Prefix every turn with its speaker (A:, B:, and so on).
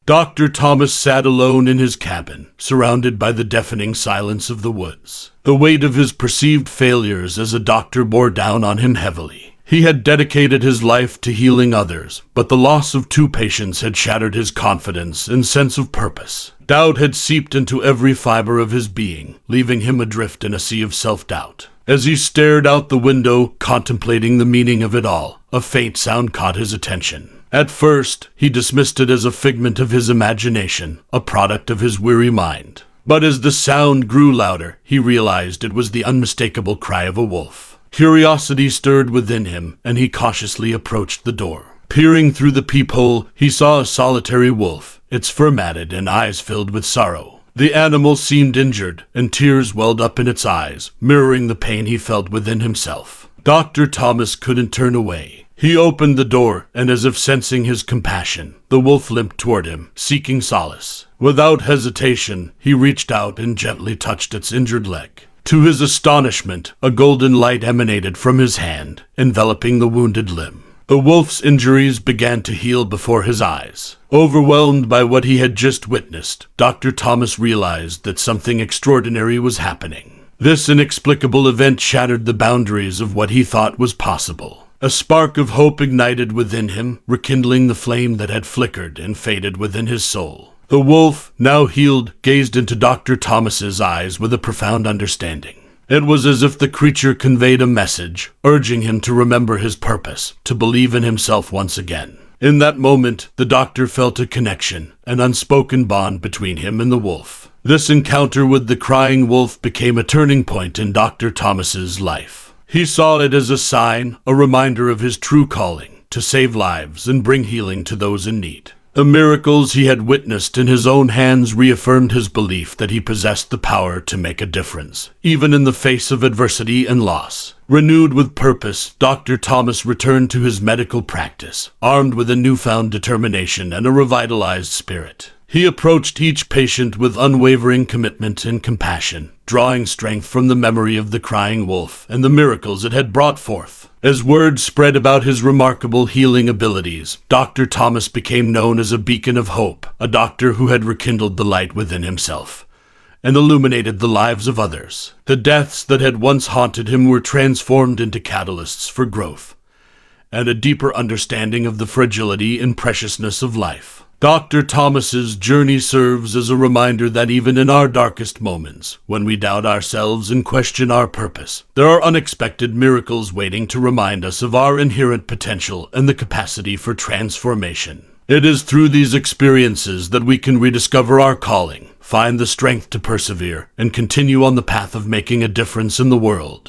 A: Dr. Thomas sat alone in his cabin, surrounded by the deafening silence of the woods. The weight of his perceived failures as a doctor bore down on him heavily. He had dedicated his life to healing others, but the loss of 2 patients had shattered his confidence and sense of purpose. Doubt had seeped into every fiber of his being, leaving him adrift in a sea of self-doubt. As he stared out the window, contemplating the meaning of it all, a faint sound caught his attention. At first, he dismissed it as a figment of his imagination, a product of his weary mind. But as the sound grew louder, he realized it was the unmistakable cry of a wolf. Curiosity stirred within him, and he cautiously approached the door. Peering through the peephole, he saw a solitary wolf, its fur matted and eyes filled with sorrow. The animal seemed injured, and tears welled up in its eyes, mirroring the pain he felt within himself. Dr. Thomas couldn't turn away. He opened the door, and as if sensing his compassion, the wolf limped toward him, seeking solace. Without hesitation, he reached out and gently touched its injured leg. To his astonishment, a golden light emanated from his hand, enveloping the wounded limb. The wolf's injuries began to heal before his eyes. Overwhelmed by what he had just witnessed, Dr. Thomas realized that something extraordinary was happening. This inexplicable event shattered the boundaries of what he thought was possible. A spark of hope ignited within him, rekindling the flame that had flickered and faded within his soul. The wolf, now healed, gazed into Dr. Thomas's eyes with a profound understanding. It was as if the creature conveyed a message, urging him to remember his purpose, to believe in himself once again. In that moment, the doctor felt a connection, an unspoken bond between him and the wolf. This encounter with the crying wolf became a turning point in Dr. Thomas's life. He saw it as a sign, a reminder of his true calling, to save lives and bring healing to those in need. The miracles he had witnessed in his own hands reaffirmed his belief that he possessed the power to make a difference, even in the face of adversity and loss. Renewed with purpose, Dr. Thomas returned to his medical practice, armed with a newfound determination and a revitalized spirit. He approached each patient with unwavering commitment and compassion, drawing strength from the memory of the crying wolf and the miracles it had brought forth. As word spread about his remarkable healing abilities, Dr. Thomas became known as a beacon of hope, a doctor who had rekindled the light within himself and illuminated the lives of others. The deaths that had once haunted him were transformed into catalysts for growth and a deeper understanding of the fragility and preciousness of life. Dr. Thomas's journey serves as a reminder that even in our darkest moments, when we doubt ourselves and question our purpose, there are unexpected miracles waiting to remind us of our inherent potential and the capacity for transformation. It is through these experiences that we can rediscover our calling, find the strength to persevere, and continue on the path of making a difference in the world.